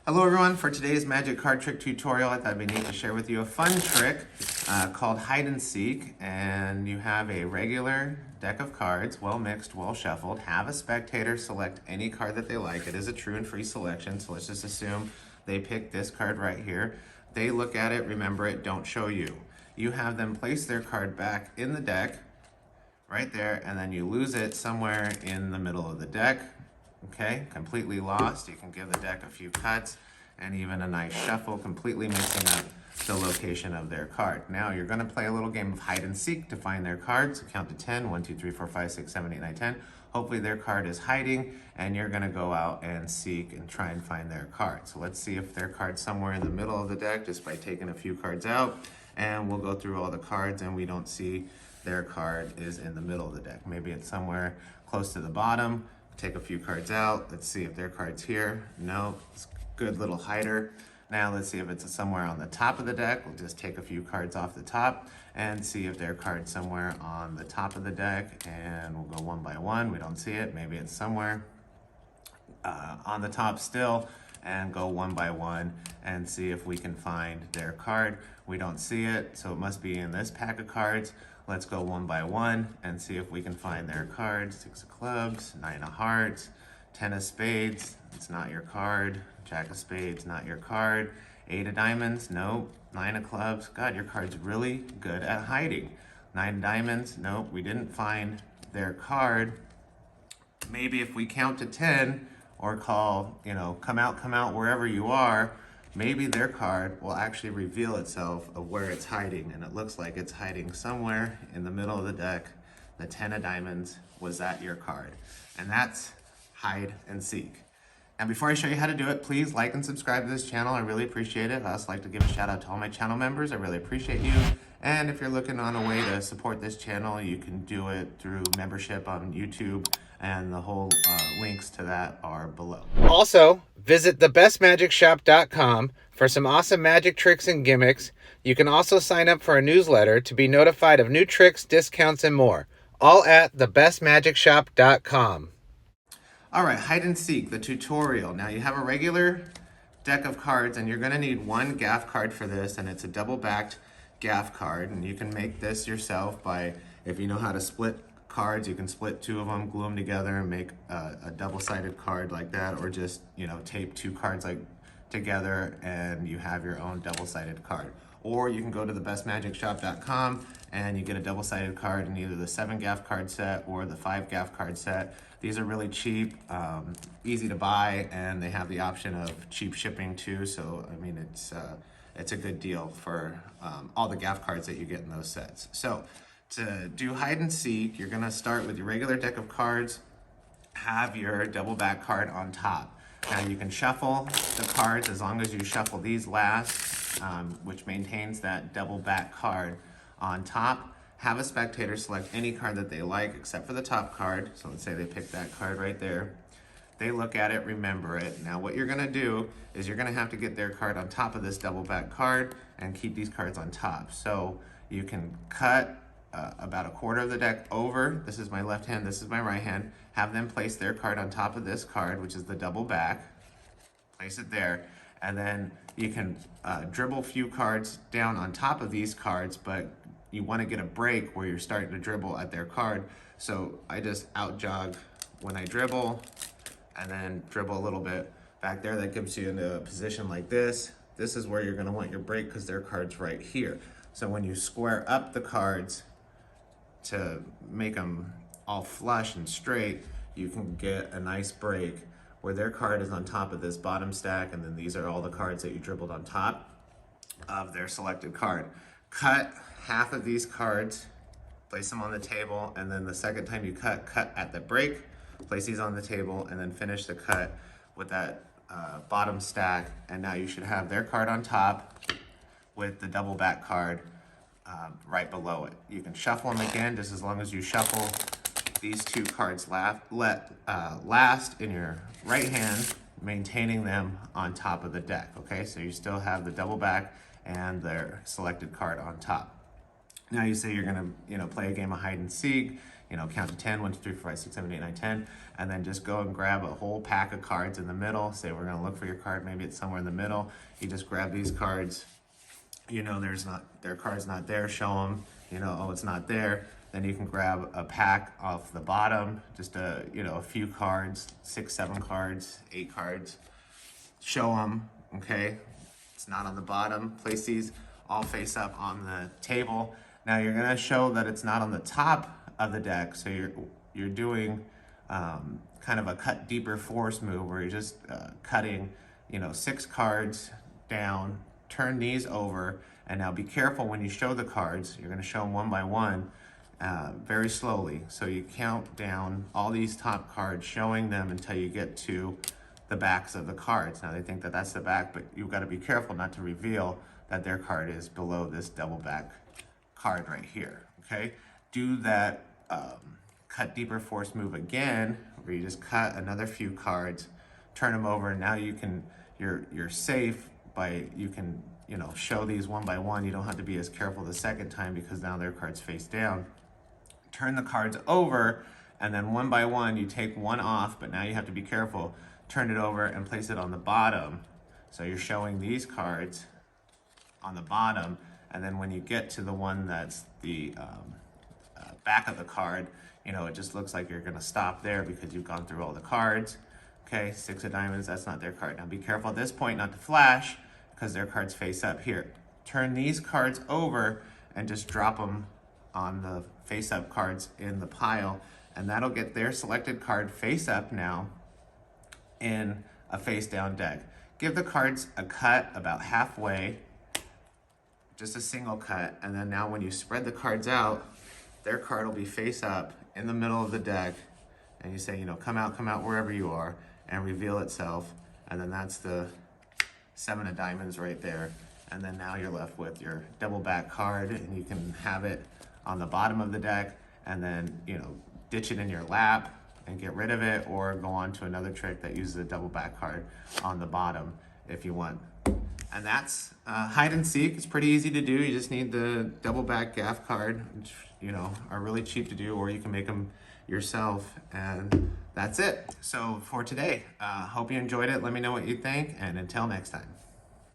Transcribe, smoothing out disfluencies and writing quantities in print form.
Hello everyone, for today's magic card trick tutorial, I thought it'd be neat to share with you a fun trick called hide and seek. And you have a regular deck of cards, well mixed, well shuffled. Have a spectator select any card that they like. It is a true and free selection, so let's just assume they pick this card right here. They look at it, remember it, don't show you. You have them place their card back in the deck, right there, and then you lose it somewhere in the middle of the deck. Okay, completely lost. You can give the deck a few cuts and even a nice shuffle, completely mixing up the location of their card. Now you're going to play a little game of hide and seek to find their cards. So count to 10, 1, 2, 3, 4, 5, 6, 7, 8, 9, 10. Hopefully their card is hiding and you're going to go out and seek and try and find their card. So let's see if their card's somewhere in the middle of the deck just by taking a few cards out, and we'll go through all the cards and we don't see their card is in the middle of the deck. Maybe it's somewhere close to the bottom. Take a few cards out. Let's see if their card's here. No, it's a good little hider. Now let's see if it's somewhere on the top of the deck. We'll just take a few cards off the top and see if their card's somewhere on the top of the deck, and we'll go one by one. We don't see it. Maybe it's somewhere on the top still, and go one by one and see if we can find their card. We don't see it, so it must be in this pack of cards. Let's go one by one and see if we can find their card. 6 of clubs, 9 of hearts, 10 of spades, it's not your card. Jack of spades, not your card. 8 of diamonds, nope. 9 of clubs, God, your card's really good at hiding. 9 of diamonds, nope, we didn't find their card. Maybe if we count to 10 or call, come out wherever you are, maybe their card will actually reveal itself of where it's hiding, and it looks like it's hiding somewhere in the middle of the deck. The 10 of diamonds was that your card, and that's hide and seek. And before I show you how to do it, please like and subscribe to this channel. I really appreciate it. I also like to give a shout out to all my channel members. I really appreciate you. And if you're looking on a way to support this channel, you can do it through membership on YouTube, and the whole links to that are below. Also, visit thebestmagicshop.com for some awesome magic tricks and gimmicks. You can also sign up for a newsletter to be notified of new tricks, discounts, and more. All at thebestmagicshop.com. All right, hide and seek, the tutorial. Now you have a regular deck of cards, and you're gonna need one gaff card for this, and it's a double-backed gaff card, and you can make this yourself by, if you know how to split cards, you can split 2 of them, glue them together, and make a double-sided card like that, or just tape 2 cards like together and you have your own double-sided card. Or you can go to thebestmagicshop.com and you get a double-sided card in either the 7 gaff card set or the 5 gaff card set. These are really cheap, easy to buy, and they have the option of cheap shipping too, so I mean it's a good deal for all the gaff cards that you get in those sets. So to do hide and seek, you're gonna start with your regular deck of cards, have your double back card on top. Now you can shuffle the cards as long as you shuffle these last, which maintains that double back card on top. Have a spectator select any card that they like except for the top card. So let's say they pick that card right there. They look at it, remember it. Now what you're gonna do is you're gonna have to get their card on top of this double back card and keep these cards on top. So you can cut about a quarter of the deck over. This is my left hand, this is my right hand. Have them place their card on top of this card, which is the double back. Place it there, and then you can dribble a few cards down on top of these cards, but you want to get a break where you're starting to dribble at their card. So I just out jog when I dribble, and then dribble a little bit back there. That gives you into a position like this. This is where you're going to want your break because their card's right here. So when you square up the cards to make them all flush and straight, you can get a nice break where their card is on top of this bottom stack, and then these are all the cards that you dribbled on top of their selected card. Cut half of these cards, place them on the table, and then the second time you cut at the break, place these on the table, and then finish the cut with that bottom stack, and now you should have their card on top with the double back card right below it. You can shuffle them again, just as long as you shuffle these 2 cards last in your right hand, maintaining them on top of the deck, okay? So you still have the double back and their selected card on top. Now you say you're gonna, play a game of hide and seek, count to 10, 1, 2, 3, 4, 5, 6, 7, 8, 9, 10, and then just go and grab a whole pack of cards in the middle. Say we're gonna look for your card, maybe it's somewhere in the middle. You just grab these cards, their card's not there, show them, oh, it's not there. Then you can grab a pack off the bottom, just a few cards, 6, 7 cards, 8 cards. Show them, okay? It's not on the bottom. Place these all face up on the table. Now you're gonna show that it's not on the top of the deck, so you're doing kind of a cut deeper force move where you're just cutting, 6 cards down. Turn these over, and now be careful when you show the cards. You're gonna show them one by one. Very slowly. So you count down all these top cards, showing them until you get to the backs of the cards. Now they think that that's the back, but you've got to be careful not to reveal that their card is below this double back card right here. Okay? Do that cut deeper force move again, where you just cut another few cards, turn them over, and now you're safe by show these one by one. You don't have to be as careful the second time because now their card's face down. Turn the cards over, and then one by one you take one off, but now you have to be careful. Turn it over and place it on the bottom. So you're showing these cards on the bottom, and then when you get to the one that's the back of the card, it just looks like you're gonna stop there because you've gone through all the cards. Okay, 6 of diamonds, that's not their card. Now be careful at this point not to flash because their cards face up here. Turn these cards over and just drop them on the face up cards in the pile, and that'll get their selected card face up now in a face down deck. Give the cards a cut about halfway, just a single cut, and then now when you spread the cards out, their card will be face up in the middle of the deck, and you say, come out wherever you are, and reveal itself, and then that's the 7 of diamonds right there. And then now you're left with your double back card, and you can have it on the bottom of the deck, and then ditch it in your lap and get rid of it, or go on to another trick that uses a double back card on the bottom if you want. And that's hide and seek. It's pretty easy to do. You just need the double back gaff card, which are really cheap to do, or you can make them yourself, and that's it. So for today, hope you enjoyed it. Let me know what you think, and until next time.